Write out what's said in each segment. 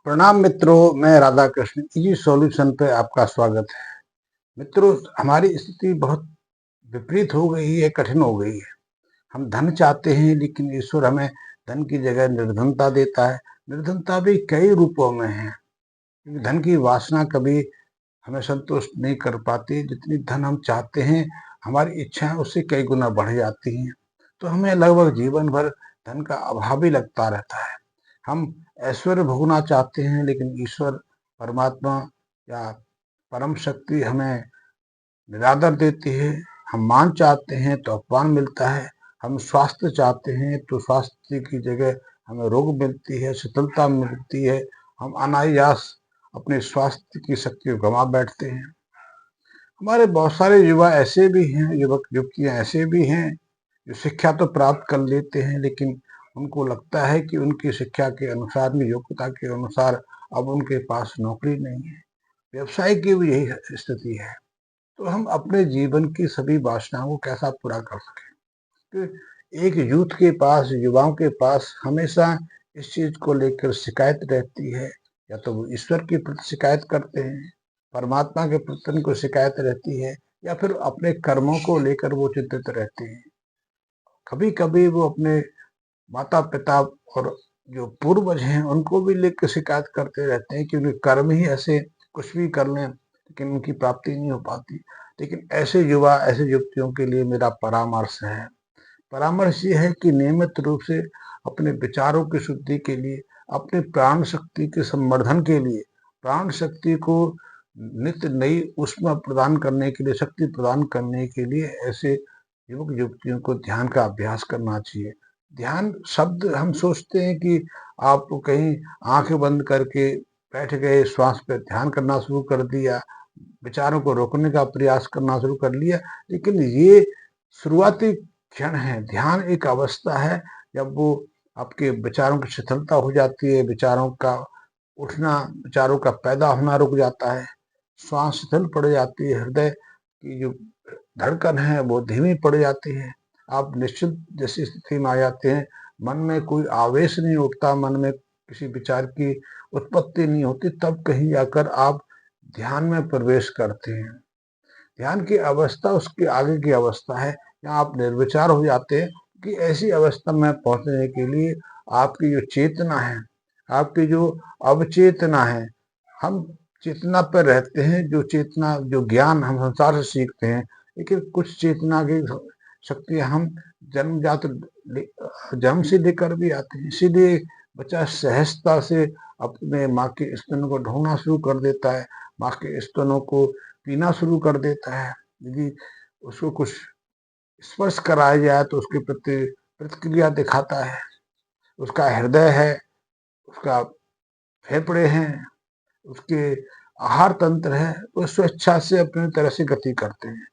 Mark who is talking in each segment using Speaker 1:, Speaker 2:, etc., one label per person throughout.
Speaker 1: प्रणाम मित्रों, मैं राधा कृष्ण इजी सॉल्यूशन पे आपका स्वागत है। मित्रों, हमारी स्थिति बहुत विपरीत हो गई है, कठिन हो गई है। हम धन चाहते हैं लेकिन ईश्वर हमें धन की जगह निर्धनता देता है। निर्धनता भी कई रूपों में है, क्योंकि धन की वासना कभी हमें संतुष्ट नहीं कर पाती। जितनी धन हम चाहते हैं, हमारी इच्छाएं उससे कई गुना बढ़ जाती हैं। तो हमें लगभग जीवन भर धन का अभाव ही लगता रहता है। हम ऐश्वर्य भोगना चाहते हैं लेकिन ईश्वर परमात्मा या परम शक्ति हमें निरादर देती है। हम मान चाहते हैं तो अपमान मिलता है। हम स्वास्थ्य चाहते हैं तो स्वास्थ्य की जगह हमें रोग मिलती है, शिथिलता मिलती है। हम अनायास अपने स्वास्थ्य की शक्ति को गंवा बैठते हैं। हमारे बहुत सारे युवा ऐसे भी हैं, युवक युवतियां ऐसे भी हैं जो शिक्षा तो प्राप्त कर लेते हैं लेकिन उनको लगता है कि उनकी शिक्षा के अनुसार, उनकी योग्यता के अनुसार अब उनके पास नौकरी नहीं है। व्यवसाय की भी यही स्थिति है। तो हम अपने जीवन की सभी वासनाओं को कैसा पूरा कर सकें? तो एक यूथ के पास, युवाओं के पास हमेशा इस चीज को लेकर शिकायत रहती है। या तो वो ईश्वर के प्रति शिकायत करते हैं, परमात्मा के प्रति उनको शिकायत रहती है, या फिर अपने कर्मों को लेकर वो चिंतित रहते हैं। कभी कभी वो अपने माता पिता और जो पूर्वज हैं उनको भी लेकर शिकायत करते रहते हैं कि उनके कर्म ही ऐसे, कुछ भी कर लें लेकिन उनकी प्राप्ति नहीं हो पाती। लेकिन ऐसे युवा, ऐसे युवतियों के लिए मेरा परामर्श है, परामर्श ये है कि नियमित रूप से अपने विचारों की शुद्धि के लिए, अपने प्राण शक्ति के संवर्धन के लिए, प्राण शक्ति को नित्य नई ऊष्मा प्रदान करने के लिए, शक्ति प्रदान करने के लिए ऐसे युवक युवतियों को ध्यान का अभ्यास करना चाहिए। ध्यान शब्द हम सोचते हैं कि आप कहीं आंखें बंद करके बैठ गए, श्वास पे ध्यान करना शुरू कर दिया, विचारों को रोकने का प्रयास करना शुरू कर लिया। लेकिन ये शुरुआती क्षण है। ध्यान एक अवस्था है जब वो आपके विचारों की शिथिलता हो जाती है, विचारों का उठना, विचारों का पैदा होना रुक जाता है, श्वास शिथिल पड़ जाती है, हृदय की जो धड़कन है वो धीमी पड़ जाती है। आप निश्चित जैसी स्थिति में आ जाते हैं, मन में कोई आवेश नहीं उठता, मन में किसी विचार की उत्पत्ति नहीं होती। तब कहीं जाकर आप ध्यान में प्रवेश करते हैं। ध्यान की अवस्था उसके आगे की अवस्था है, जहाँ आप निर्विचार हो जाते हैं। कि ऐसी अवस्था में पहुंचने के लिए आपकी जो चेतना है, आपकी जो अवचेतना है, हम चेतना पर रहते हैं। जो चेतना, जो ज्ञान हम संसार से सीखते हैं, लेकिन कुछ चेतना की शक्तियां हम जन्मजात जन्म से लेकर भी आते हैं। इसीलिए बच्चा सहजता से अपने माँ के स्तनों को ढूंढना शुरू कर देता है, माँ के स्तनों को पीना शुरू कर देता है। यदि उसको कुछ स्पर्श कराया जाए तो उसके प्रति प्रतिक्रिया दिखाता है। उसका हृदय है, उसका फेफड़े हैं, उसके आहार तंत्र है, वो स्वेच्छा से अपनी तरह से गति करते हैं।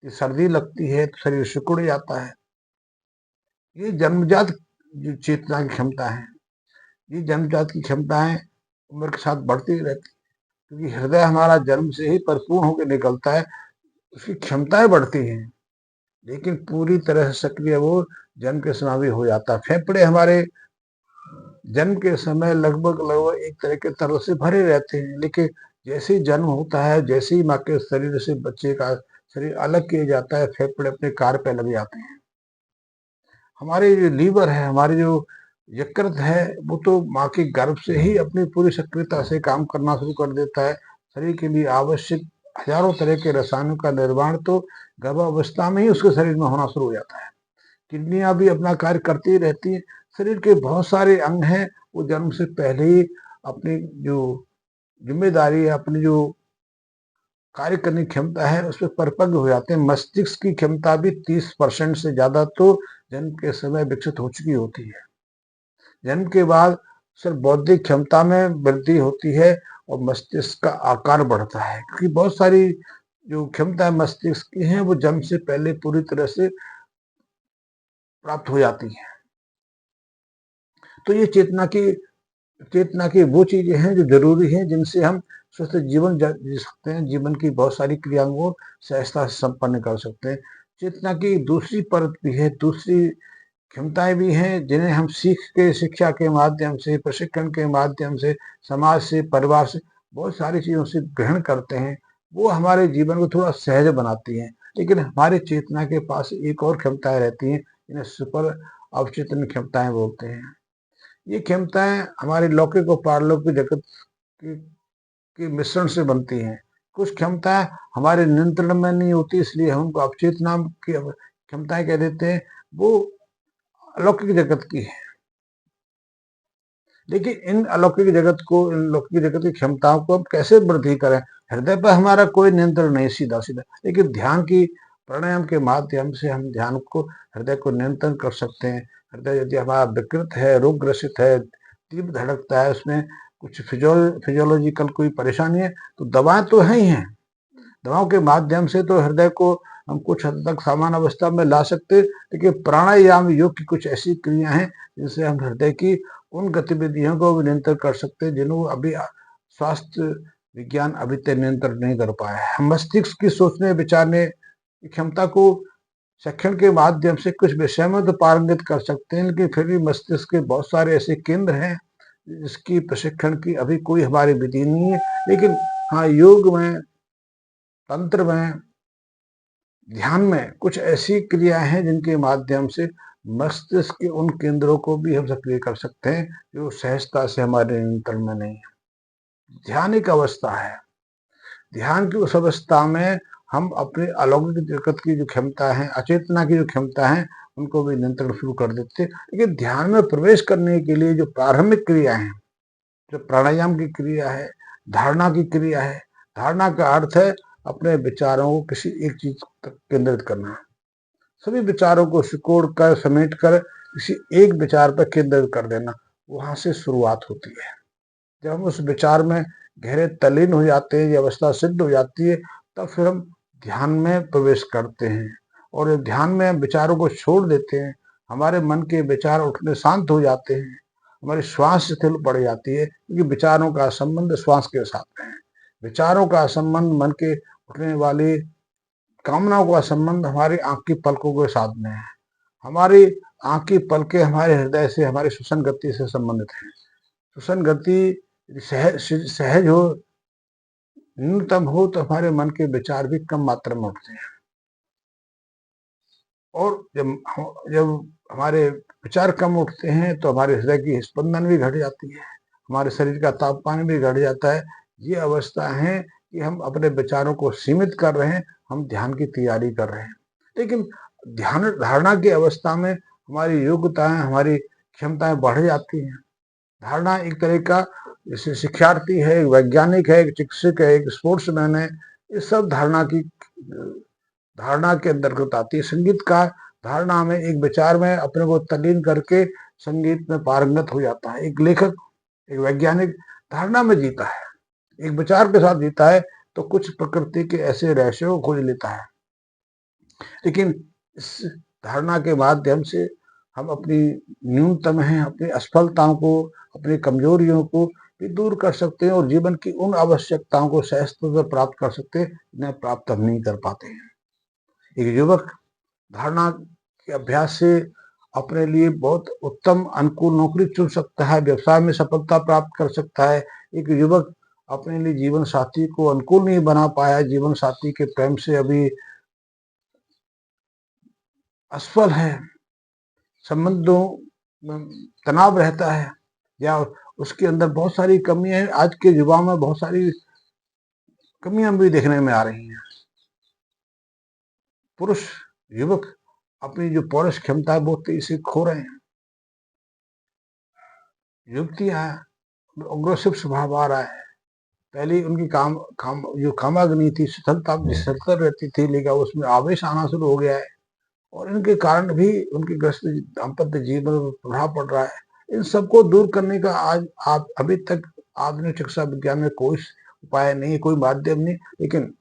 Speaker 1: कि सर्दी लगती है तो शरीर सिकुड़ जाता है। ये जन्मजात जो चेतना की क्षमता है, ये जन्मजात की क्षमताएं उम्र के साथ बढ़ती रहती है। क्योंकि हृदय हमारा जन्म से ही परिपूर्ण होकर निकलता है, उसकी क्षमताएं बढ़ती हैं, लेकिन पूरी तरह से सक्रिय वो जन्म के समय भी हो जाता है। फेफड़े हमारे जन्म के समय लगभग लगभग एक तरह के तरल से भरे रहते हैं, लेकिन जैसे ही जन्म होता है, जैसे ही माँ के शरीर से बच्चे का शरीर अलग किया जाता है, फेफड़े अपने कार्य पे लग जाते हैं। हमारे जो लीवर है, हमारे जो यकृत है, वो तो माँ के गर्भ से ही अपनी पूरी सक्रियता से काम करना शुरू कर देता है। शरीर के लिए आवश्यक हजारों तरह के रसायनों का निर्माण तो गर्भावस्था में ही उसके शरीर में होना शुरू हो जाता है। किडनियां भी अपना कार्य करती रहती हैं। शरीर के बहुत सारे अंग हैं, वो जन्म से पहले ही अपनी जो जिम्मेदारी है, अपनी जो कार्य करने की क्षमता है, उसमें परिपक्व हो जाते हैं। मस्तिष्क की क्षमता भी 30% से ज्यादा तो जन्म के समय विकसित हो चुकी होती है। जन्म के बाद सिर्फ बौद्धिक क्षमता में वृद्धि होती है और मस्तिष्क का आकार बढ़ता है, क्योंकि बहुत सारी जो क्षमता मस्तिष्क की है वो जन्म से पहले पूरी तरह से प्राप्त हो जाती है। तो ये चेतना की वो चीजें हैं जो जरूरी हैं, जिनसे हम स्वस्थ जीवन जी सकते हैं, जीवन की बहुत सारी क्रियाओं को सहजता से संपन्न कर सकते हैं। चेतना की दूसरी परत भी है, दूसरी क्षमताएं भी हैं जिन्हें हम शिक्षा के माध्यम से, प्रशिक्षण के माध्यम से, समाज से, परिवार से, बहुत सारी चीजों से ग्रहण करते हैं। वो हमारे जीवन को थोड़ा सहज बनाती हैं। लेकिन हमारी चेतना के पास एक और क्षमताएं रहती हैं, जिन्हें सुपर अवचेतन क्षमताएं बोलते हैं। ये क्षमताएं हमारी लौकिक और पारलौकिक जगत के मिश्रण से बनती हैं। कुछ क्षमताएं हमारे नियंत्रण में नहीं होती, इसलिए हम उनको अवचेतना की क्षमताएं कह देते हैं। वो अलौकिक जगत की है। लेकिन इन अलौकिक जगत को, इन लौकिक जगत की क्षमताओं को हम कैसे वृद्धि करें? हृदय पर हमारा कोई नियंत्रण नहीं सीधा सीधा, लेकिन ध्यान की प्राणायाम के माध्यम से हम ध्यान को, हृदय को नियंत्रण कर सकते हैं। हृदय यदि हमारा विकृत है, रोगग्रसित है, तीव्र धड़कता है, उसमें कुछ फिजियोलॉजिकल कोई परेशानी है, तो दवाएं तो है ही हैं। दवाओं के माध्यम से तो हृदय को हम कुछ हद तक सामान्य अवस्था में ला सकते, लेकिन प्राणायाम योग की कुछ ऐसी क्रिया हैं जिनसे हम हृदय की उन गतिविधियों को नियंत्रण कर सकते हैं जिन्हों अभी स्वास्थ्य विज्ञान अभी तक नियंत्रण नहीं कर पाया है। हम मस्तिष्क की सोचने विचारने की क्षमता को शिक्षण के माध्यम से कुछ विषय में तो पारंगत कर सकते हैं, लेकिन फिर भी मस्तिष्क के बहुत सारे ऐसे केंद्र हैं जिसकी प्रशिक्षण की अभी कोई हमारी विधि नहीं है। लेकिन हाँ, योग में, तंत्र में, ध्यान में कुछ ऐसी क्रियाएं हैं जिनके माध्यम से मस्तिष्क के उन केंद्रों को भी हम सक्रिय कर सकते हैं जो सहजता से हमारे नियंत्रण में नहीं है। ध्यान एक अवस्था है। ध्यान की उस अवस्था में हम अपने अलौकिक जगत की जो क्षमता है, अचेतना की जो क्षमता है, उनको भी नियंत्रण शुरू कर देते हैं। लेकिन ध्यान में प्रवेश करने के लिए जो प्रारंभिक क्रिया है, जो प्राणायाम की क्रिया है, धारणा की क्रिया है। धारणा का अर्थ है अपने विचारों को किसी एक चीज तक केंद्रित करना। सभी विचारों को सिकोड़ कर, समेट कर किसी एक विचार पर केंद्रित कर देना, वहां से शुरुआत होती है। जब हम उस विचार में गहरे तल्लीन हो जाते हैं, ये अवस्था सिद्ध हो जाती है, तब फिर हम ध्यान में प्रवेश करते हैं। और ध्यान में हम विचारों को छोड़ देते हैं, हमारे मन के विचार उठने शांत हो जाते हैं, हमारी श्वास स्थिर पड़ जाती है, क्योंकि विचारों का संबंध श्वास के साथ है। विचारों का संबंध, मन के उठने वाली कामनाओं का संबंध हमारी आंख की पलकों के साथ में है। हमारी आंख की पलकें हमारे हृदय से, हमारी श्वसन गति से संबंधित है। श्वसन गति सहज हो, न्यूनतम हो, तो हमारे मन के विचार भी कम मात्रा में उठते हैं। और जब हमारे विचार कम उठते हैं तो हमारे हृदय की स्पंदन भी घट जाती है, हमारे शरीर का तापमान भी घट जाता है। ये अवस्था है कि हम अपने विचारों को सीमित कर रहे हैं, हम ध्यान की तैयारी कर रहे हैं। लेकिन ध्यान धारणा की अवस्था में हमारी योग्यताएं, हमारी क्षमताएं बढ़ जाती हैं। धारणा एक तरह का, जैसे शिक्षार्थी है, एक वैज्ञानिक है, एक शिक्षक है, एक स्पोर्ट्समैन है, ये सब धारणा के अंतर्गत आती है। संगीत का धारणा में एक विचार में अपने को तल्लीन करके संगीत में पारंगत हो जाता है। एक लेखक, एक वैज्ञानिक धारणा में जीता है, एक विचार के साथ जीता है, तो कुछ प्रकृति के ऐसे रहस्यों को खोज लेता है। लेकिन इस धारणा के माध्यम से हम अपनी न्यूनतम है, अपनी असफलताओं को, अपनी कमजोरियों को भी दूर कर सकते हैं और जीवन की उन आवश्यकताओं को सहजता से प्राप्त कर सकते हैं जिन्हें प्राप्त हम नहीं कर पाते हैं। एक युवक धारणा के अभ्यास से अपने लिए बहुत उत्तम अनुकूल नौकरी चुन सकता है, व्यवसाय में सफलता प्राप्त कर सकता है। एक युवक अपने लिए जीवन साथी को अनुकूल नहीं बना पाया, जीवन साथी के प्रेम से अभी असफल है, संबंधों में तनाव रहता है, या उसके अंदर बहुत सारी कमियां हैं। आज के युवाओं में बहुत सारी कमियां भी देखने में आ रही हैं। पुरुष युवक अपनी जो पौरुष क्षमता है वो तेजी से खो रहे हैं। युवतियां अग्रेसिव स्वभाव आ रहा है। पहले उनकी जो कामाग्नि थी, शिथिलता रहती थी, लेकिन उसमें आवेश आना शुरू हो गया है और इनके कारण भी उनके ग्रस्त दाम्पत्य जीवन पर प्रभाव पड़ रहा है। इन सबको दूर करने का आज आप अभी तक आधुनिक शिक्षा विज्ञान में कोई उपाय नहीं, कोई माध्यम नहीं। लेकिन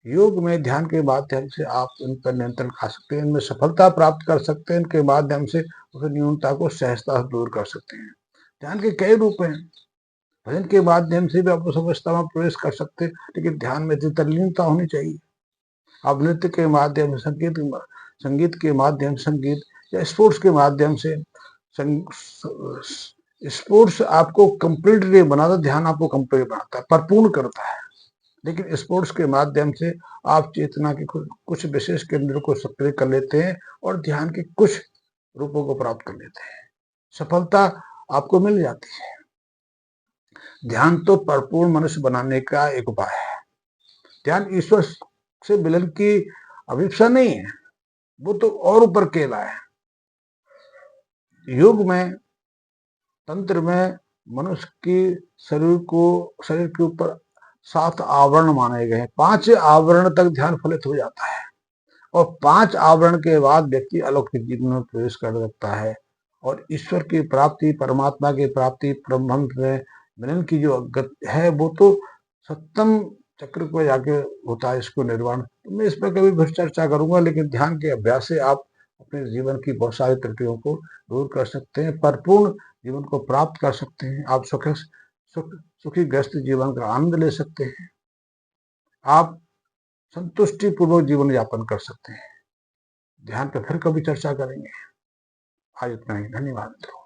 Speaker 1: योग में, ध्यान के माध्यम से आप इन पर नियंत्रण खा सकते हैं, इनमें सफलता प्राप्त कर सकते हैं। इनके माध्यम से उस न्यूनता को सहजता से दूर कर सकते हैं। ध्यान के कई रूप हैं। भजन के माध्यम से भी आप उस अवस्था में प्रवेश कर सकते हैं, लेकिन ध्यान में इतनी तल्लीनता होनी चाहिए। आप नृत्य के माध्यम से, संगीत के माध्यम, संगीत या स्पोर्ट्स के माध्यम से। स्पोर्ट्स आपको कंप्लीट नहीं बनाता, ध्यान आपको कंप्लीट बनाता है, परिपूर्ण करता है। लेकिन स्पोर्ट्स के माध्यम से आप चेतना के कुछ विशेष केंद्र को सक्रिय कर लेते हैं और ध्यान के कुछ रूपों को प्राप्त कर लेते हैं, सफलता आपको मिल जाती है। ध्यान तो परिपूर्ण मनुष्य बनाने का एक उपाय है। ध्यान ईश्वर से मिलन की अभिप्सा नहीं है, वो तो और ऊपर केला है। योग में, तंत्र में मनुष्य की शरीर के ऊपर 7 आवरण माने गए हैं। 5 आवरण तक ध्यान फलित हो जाता है और 5 आवरण के बाद व्यक्ति अलौकिक जीवन में प्रवेश कर सकता है और ईश्वर की प्राप्ति, परमात्मा की प्राप्ति, ब्रह्म में मिलन की जो है वो तो सप्तम चक्र को जाके होता है, इसको निर्वाण। तो मैं इस पर कभी भी चर्चा करूंगा, लेकिन ध्यान के अभ्यास से आप अपने जीवन की बहुत सारी त्रुटियों को दूर कर सकते हैं, परिपूर्ण जीवन को प्राप्त कर सकते हैं। आप सुखी ग्रस्त जीवन का आनंद ले सकते हैं। आप संतुष्टि पूर्वक जीवन यापन कर सकते हैं। ध्यान पर फिर कभी चर्चा करेंगे। आज इतना ही, धन्यवाद।